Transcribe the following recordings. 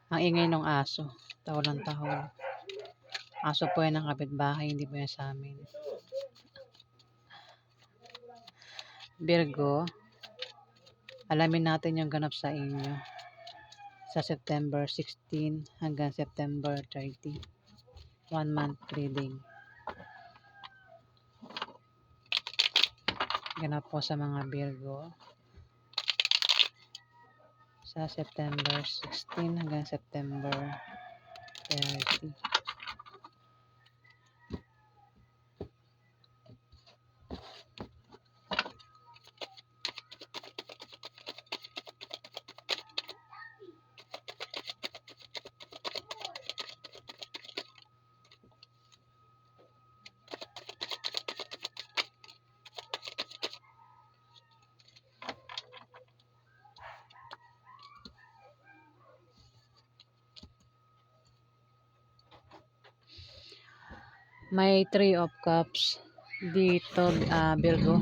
Ang ingay ng aso, tahol ng tahol. Aso po yan ng kapitbahay, hindi po yan sa amin. Virgo, alamin natin yung ganap sa inyo sa September 16 hanggang September 30. 1 month reading. Ganap po sa mga Virgo sa September 16 hanggang September 30. May 3 of Cups dito, Virgo.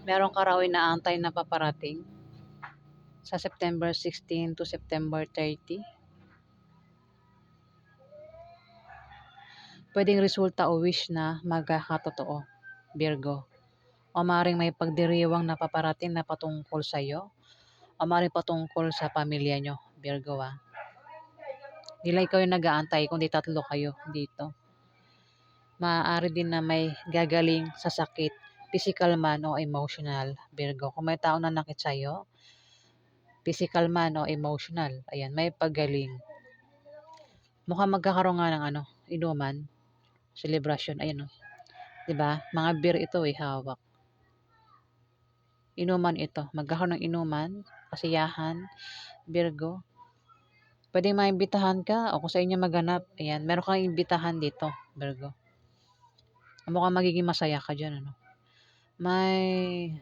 Meron ka raw inaantay na paparating sa September 16 to September 30. Pwedeng resulta o wish na magkakatotoo, Virgo. O maaaring may pagdiriwang na paparating na patungkol sa iyo o maaaring patungkol sa pamilya nyo, Virgo. Di lang ikaw yung nag-aantay, kundi tatlo kayo dito. Maaari din na may gagaling sa sakit, physical man o emotional, Virgo. Kung may tao na nakit sa'yo, physical man o emotional, ayan, may paggaling. Mukhang magkakaroon nga ng inuman, celebration, ayan o. Diba? Mga beer ito hawak. Inuman ito. Magkakaroon ng inuman, kasiyahan, Virgo. Pwedeng maimbitahan ka o kung sa inyo maganap, ayan, meron kang imbitahan dito, Virgo. Mukhang magiging masaya ka dyan, ano. May,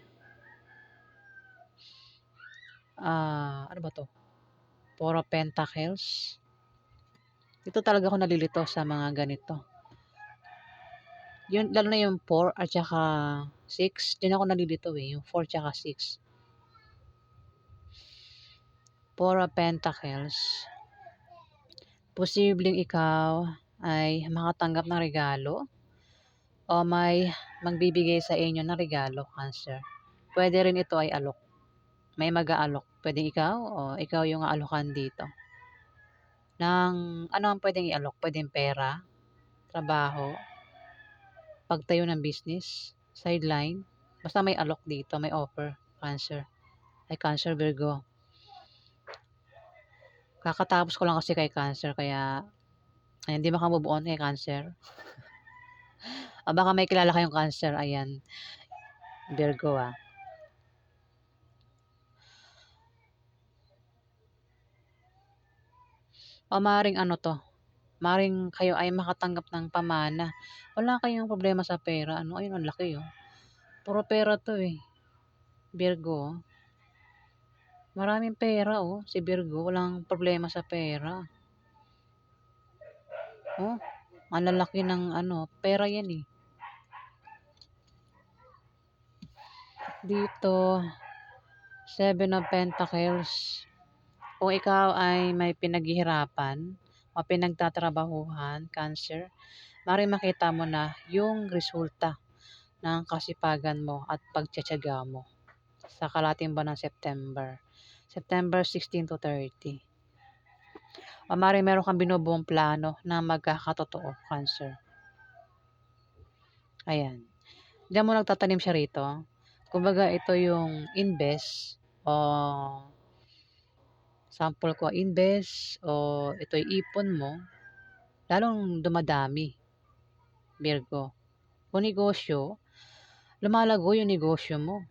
ano ba to? Four of Pentacles. Ito talaga ako nalilito sa mga ganito. Yun, lalo na yung 4 at saka 6, din ako nalilito yung 4 at saka 6. Four of Pentacles. Posibleng ikaw ay makatanggap ng regalo o may magbibigay sa inyo ng regalo, Cancer. Pwede rin ito ay alok. May mag-aalok. Pwede ikaw o ikaw yung aalokan dito. Ano ang pwedeng ialok? Pwedeng pera, trabaho, pagtayo ng business, sideline. Basta may alok dito, may offer, Cancer. Ay, Cancer, Virgo. Kakatapos ko lang kasi kay Cancer, kaya hindi makamubuon kay Cancer. Baka may kilala kayong Cancer, ayan, Virgo. O maring maring kayo ay makatanggap ng pamana. Wala kayong problema sa pera. Ayun, ang laki Puro pera to Virgo. Maraming pera si Virgo. Walang problema sa pera. Ang lalaki ng pera yan Dito, 7 of Pentacles. Kung ikaw ay may pinaghihirapan o pinagtatrabahuhan, Cancer, maring makita mo na yung resulta ng kasipagan mo at pagtiyatiyaga mo sa kalating buwan ng September. September 16 to 30. O maring meron kang binubuong plano na magkakatotoo, Cancer. Ayan. Diyan mo nagtatanim siya rito. Kumbaga ito yung invest o sample ko invest o ito'y ipon mo, lalong dumadami, Virgo. Kung negosyo, lumalago yung negosyo mo.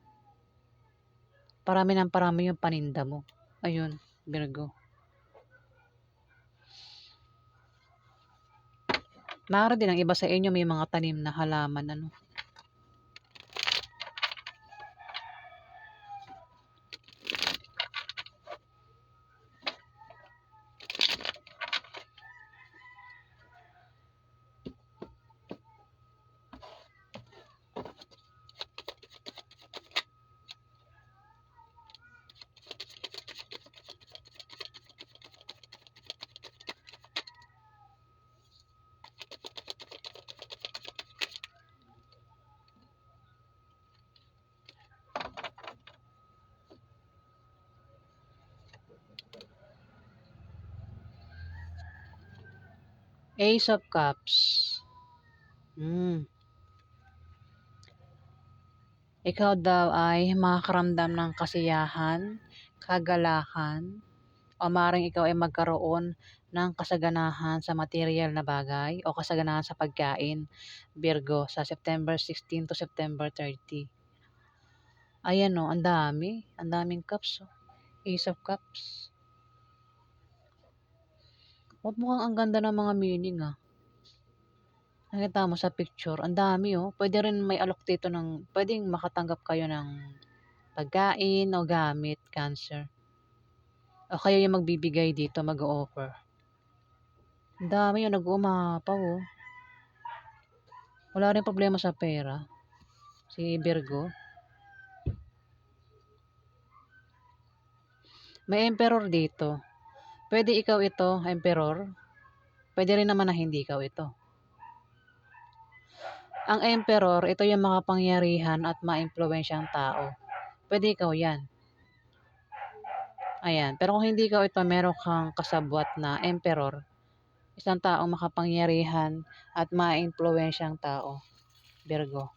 Parami ng parami yung paninda mo. Ayun, Virgo. Maaari din ang iba sa inyo may mga tanim na halaman Ace of Cups. Hmm. Ikaw daw ay makakaramdam ng kasiyahan, kagalakan, o maaaring ikaw ay magkaroon ng kasaganahan sa material na bagay o kasaganahan sa pagkain, Virgo, sa September 16 to September 30. Ayan o, ang dami. Ang daming cups o. Ace of Cups. Huwag mukhang ang ganda ng mga meaning ah. Nakita mo sa picture, ang dami oh. Pwede rin may alok dito ng, pwedeng makatanggap kayo ng pagkain o gamit, Cancer. O kayo yung magbibigay dito, mag-o-offer. Ang dami yung nag-uumapaw oh. Wala rin problema sa pera. Si Virgo. May Emperor dito. Pwede ikaw ito, Emperor. Pwede rin naman na hindi ikaw ito. Ang Emperor, ito yung makapangyarihan at maimpluwensyang tao. Pwede ikaw yan. Ayan. Pero kung hindi ikaw ito, meron kang kasabwat na Emperor. Isang taong makapangyarihan at maimpluwensyang tao. Virgo.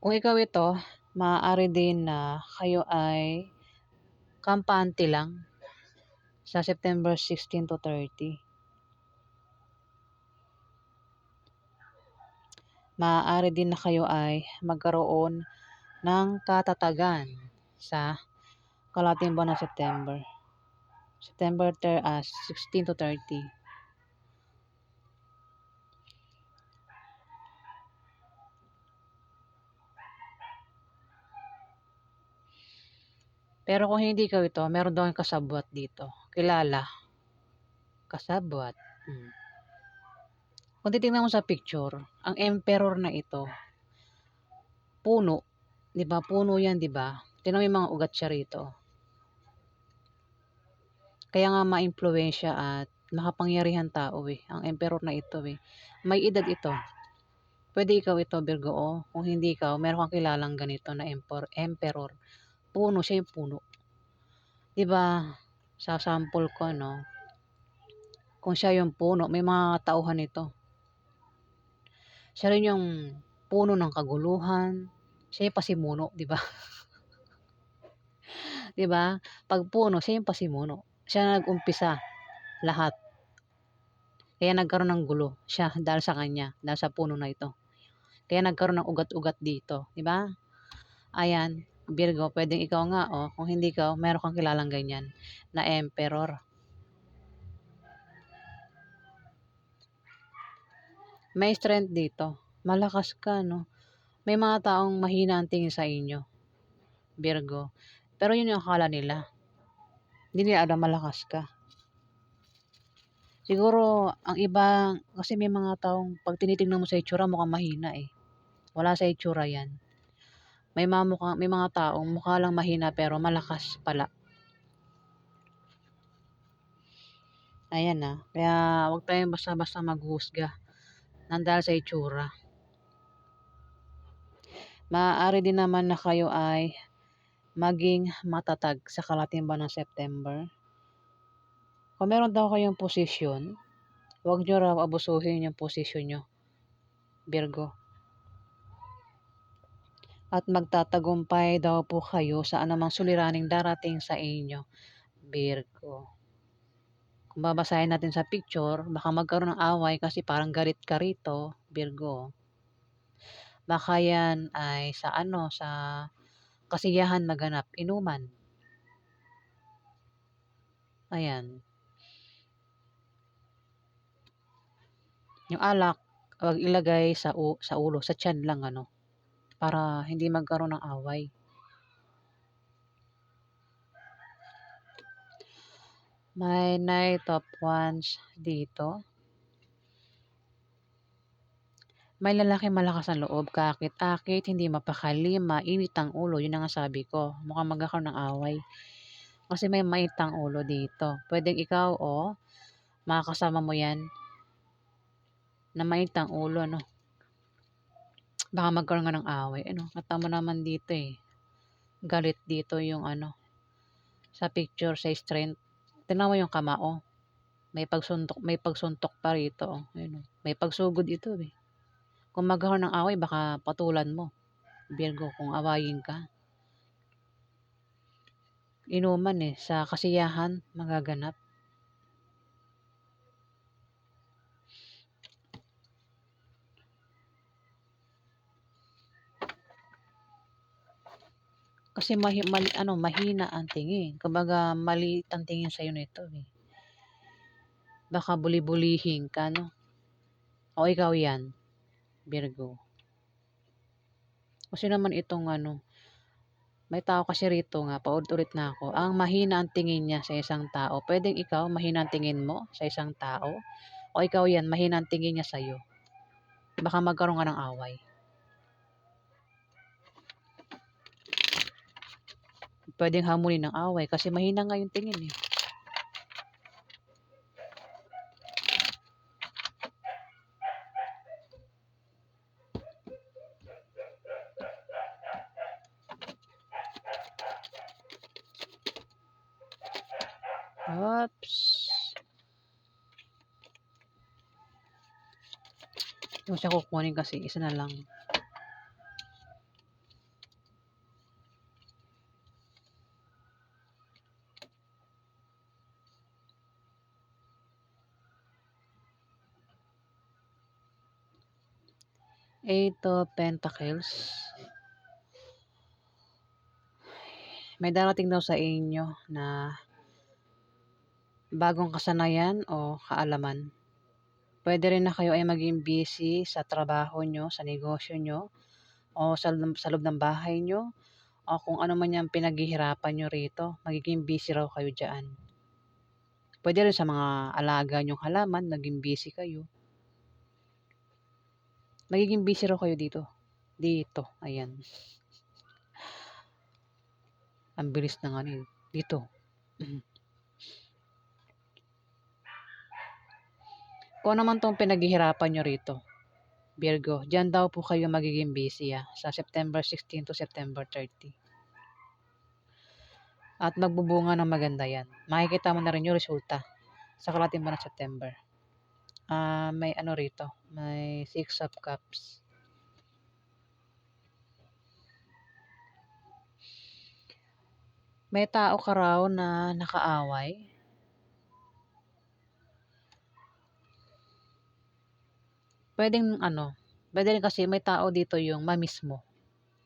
Kung ikaw ito, maaari din na kayo ay kampante lang sa September 16 to 30. Maaari din na kayo ay magkaroon ng katatagan sa kalahating buwan ng September. September 16 to 30. Pero kung hindi ikaw ito, meron daw yung kasabwat dito. Kilala. Kasabwat. Kung titingnan mo sa picture, ang emperor na ito, puno. 'Di ba? Puno 'yan, 'di ba? Tingnan mo yung mga ugat siya rito. Kaya nga maimpluwensya at makapangyarihan tao eh. Ang emperor na ito eh. May edad ito. Pwede ikaw ito, Virgo. O kung hindi ikaw, meron kang kilalang ganito na emperor. Puno, siya yung puno. 'Di ba? Sa sample ko, no? Kung siya yung puno, may mga tauhan ito. Siya rin yung puno ng kaguluhan. Siya yung pasimuno, 'di ba? 'Di ba? Pag puno, siya yung pasimuno. Siya nag-umpisa lahat. Kaya nagkaroon ng gulo siya dahil sa kanya, dahil sa puno na ito. Kaya nagkaroon ng ugat-ugat dito, 'di ba? Ayan, Virgo, pwedeng ikaw nga oh, kung hindi ikaw, meron kang kilalang ganyan na emperor. May strength dito. Malakas ka, no? May mga taong mahina ang tingin sa inyo, Virgo. Pero yun yung akala nila. Hindi nila alam malakas ka. Siguro, ang iba, kasi may mga taong pag tinitingnan mo sa itsura, mukhang mahina eh. Wala sa itsura yan. May mga taong mukha lang mahina pero malakas pala. Ayan na. Kaya huwag tayong basta-basta maghuhusga nang dahil sa itsura. Maaari din naman na kayo ay maging matatag sa kalatimban ng September. Kung meron daw kayong posisyon, huwag nyo raw abusuhin yung posisyon nyo, Virgo. At magtatagumpay daw po kayo sa anumang suliraning darating sa inyo, Virgo. Kung babasahin natin sa picture, baka magkaroon ng away kasi parang galit ka rito, Virgo. Baka yan ay sa sa kasiyahan maganap, inuman. Ayan. Yung alak, wag ilagay sa ulo, sa tiyan lang para hindi magkaroon ng away. May Knight of Wands dito. May lalaki malakas ang loob, kakit-akit, hindi mapakali, mainit ang ulo. Yun ang sabi ko. Mukhang magkakaroon ng away. Kasi may mainit ang ulo dito. Pwedeng ikaw o makakasama mo yan na mainit ang ulo, no? Baka magkaroon nga ng away. Kata mo naman dito eh. Galit dito yung sa picture, sa strength. Tingnan mo yung kamao, may pagsuntok pa rito, oh, ayun, oh. May pagsugod ito, eh. Kung magkaroon ng away baka patulan mo, Virgo, kung awayin ka. Inuman, eh, sa kasiyahan magaganap. Kasi mahina ang tingin. Kumbaga maliit ang tingin sa'yo nito, eh. Baka buli-bulihin ka, 'no? O ikaw 'yan, Virgo. Kasi naman itong ano, may tao kasi rito nga, paulit-ulit na ako, ang mahina ang tingin niya sa isang tao. Puwedeng ikaw mahina ang tingin mo sa isang tao, o ikaw 'yan mahina ang tingin niya sa'yo. Baka magkaroon ka ng away. Puwedeng hamunin ng away kasi mahina nga yung tingin, eh. Oops. Yung siya kukunin kasi isa na lang. Eight of Pentacles. May darating daw sa inyo na bagong kasanayan o kaalaman. Puwede rin na kayo ay maging busy sa trabaho nyo, sa negosyo nyo, o sa loob ng bahay nyo, o kung ano man yung pinaghihirapan nyo rito, magiging busy raw kayo dyan. Puwede rin sa mga alaga nyong halaman, naging busy kayo. Magiging busy raw kayo dito. Dito, ayan. Ang bilis ng ano, eh, dito. Kung ano man 'tong pinaghihirapan nyo rito, Virgo, diyan daw po kayo magiging busy, sa September 16 to September 30. At magbubunga ng maganda 'yan. Makikita mo na rin yung resulta sa kalahating buwan ng September. May ano rito, may Six of Cups. May tao ka raw na nakaaway. Puwede rin kasi may tao dito yung ma-miss mo.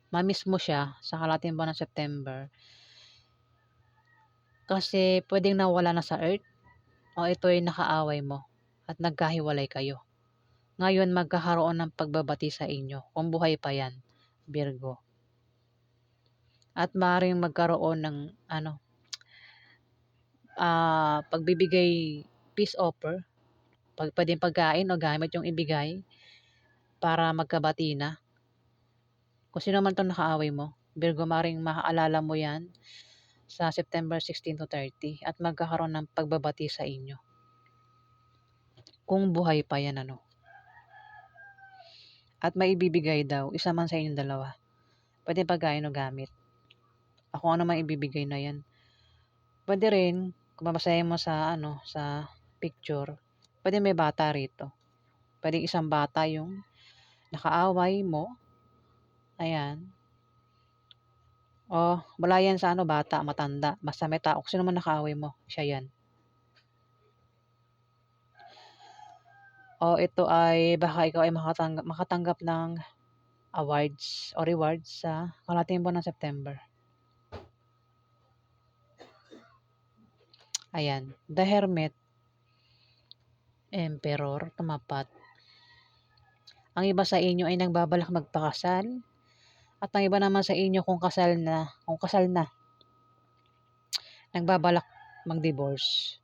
Ma-miss mo siya sa kalahating buwan ng September. Kasi puwedeng nawala na sa earth o ito'y nakaaway mo at nagkahiwalay kayo. Ngayon magkakaroon ng pagbabati sa inyo kung buhay pa 'yan, Virgo. At maaaring magkaroon ng ano, pagbibigay peace offer, puwedeng pagkain o gamit yung ibigay para magkabati na. Kung sino man 'tong nakaaway mo, Virgo, maaaring maaalala mo 'yan sa September 16 to 30 at magkakaroon ng pagbabati sa inyo. Kung buhay pa 'yan ano. At maibibigay daw, isa man sa inyong dalawa. Puwedeng pagkain o gamit. O kung ano mang ibibigay na 'yan. Puwede rin, kung babasahin mo sa ano, sa picture, puwedeng may bata rito. Puwedeng isang bata yung nakaaway mo, ayan. O wala 'yan sa ano, bata, matanda, basta may tao, kung sino man nakaaway mo, siya 'yan. O ito ay baka ikaw ay makatanggap ng awards o rewards sa kalahating buwan ng September. Ayan, The Hermit, Emperor, tumapat. Ang iba sa inyo ay nagbabalak magpakasal at ang iba naman sa inyo kung kasal na, nagbabalak mag-divorce.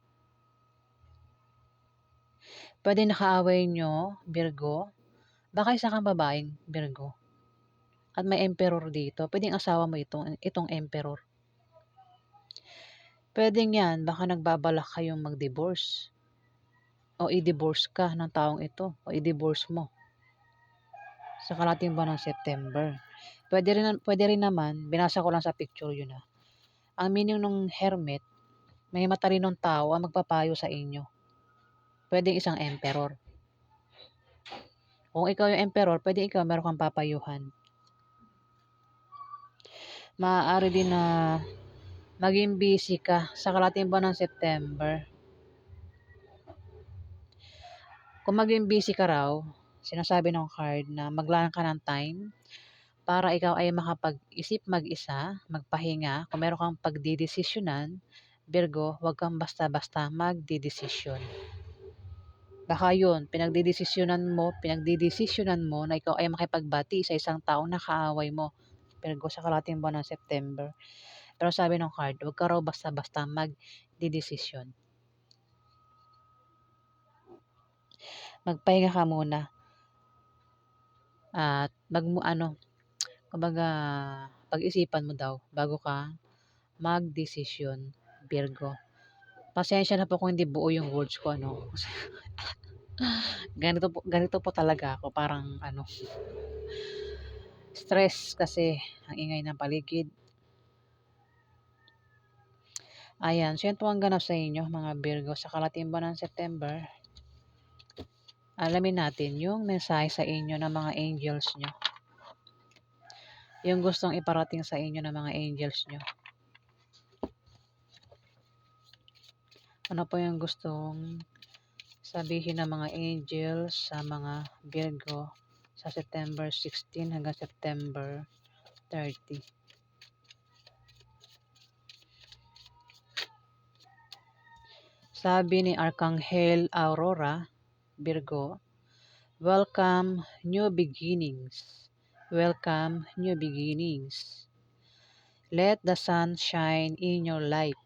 Puwede nakaaway nyo, Virgo, baka isa kang babaeng Virgo. At may Emperor dito, puwedeng asawa mo itong Emperor. Puwedeng 'yan, baka nagbabalak kayong mag-divorce o i-divorce ka ng taong ito o i-divorce mo sa kalahating buwan ng September. Puwede rin naman, binasa ko lang sa picture yun, ang meaning ng hermit, May matalinong tao ang magpapayo sa inyo. Pwedeng isang emperor. Kung ikaw yung emperor, pwede ikaw meron kang papayuhan. Maaari din na maging busy ka sa kalating buwan ng September. Kung maging busy ka raw, sinasabi ng card na maglaan ka ng time para ikaw ay makapag-isip mag-isa, magpahinga. Kung meron kang pagdidesisyonan, Virgo, huwag kang basta-basta magdidesisyon. Baka yun, pinagdidesisyonan mo na ikaw ay makipagbati sa isang taong nakaaway mo. Virgo, sa kalating buwan ng September. Pero sabi ng card, huwag ka raw basta-basta magdidesisyon. Magpahinga ka muna. At kumbaga, pag-isipan mo daw bago ka magdesisyon, Virgo. Pasensya na po kung hindi buo yung words ko, ano. Ganito po talaga ako, parang stress kasi ang ingay ng paligid. Ayan, so yan po ang ganap sa inyo, mga Virgo, sa kalating buwan ng September. Alamin natin yung mensahe sa inyo ng mga angels nyo. Yung gustong iparating sa inyo ng mga angels nyo. Ano po yung gustong sabihin ng mga angels sa mga Virgo sa September 16 hanggang September 30. Sabi ni Archangel Aurora, Virgo, welcome new beginnings. Welcome new beginnings. Let the sun shine in your life.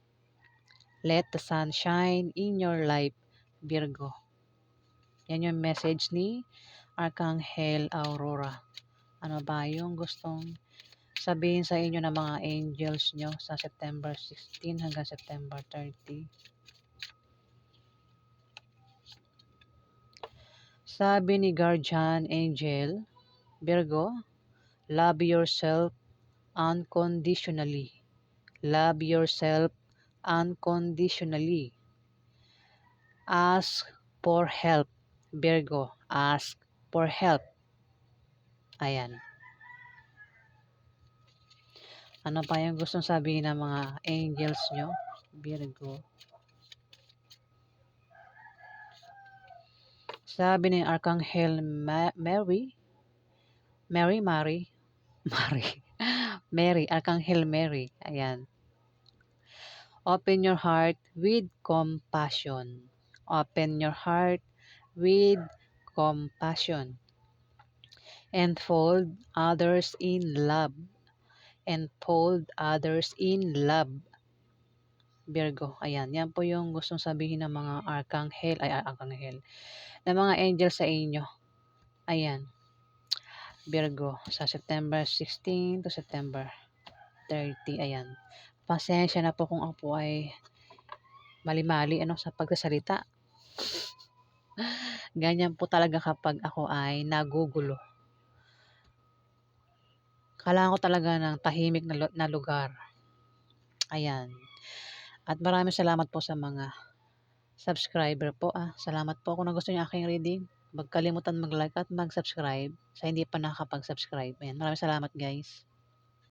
Let the sun shine in your life, Virgo. Yan yung message ni Archangel Aurora. Ano ba yung gustong sabihin sa inyo ng mga angels nyo sa September 16 hanggang September 30? Sabi ni Guardian Angel, Virgo, love yourself unconditionally. Love yourself unconditionally. Ask for help. Virgo, ask for help. Ayan. Ano pa yung gustong sabihin ng mga angels nyo? Virgo. Sabi ni Archangel Mary, Mary, Archangel Mary. Ayan. Open your heart with compassion. Open your heart with compassion. Enfold others in love. Enfold others in love. Virgo. Ayan. Yan po yung gustong sabihin ng mga archangel. Ng mga angel sa inyo. Ayan. Virgo. Sa September 16 to September 30. Ayan. Pasensya na po kung ako po ay mali-mali sa pagsasalita. Ganyan po talaga kapag ako ay nagugulo. Kailangan ko talaga ng tahimik na lugar. Ayan. At maraming salamat po sa mga subscriber po. Salamat po kung nagustuhan niyo aking reading. Huwag kalimutan mag-like at mag-subscribe sa hindi pa nakakapag-subscribe. Ayan. Maraming salamat guys.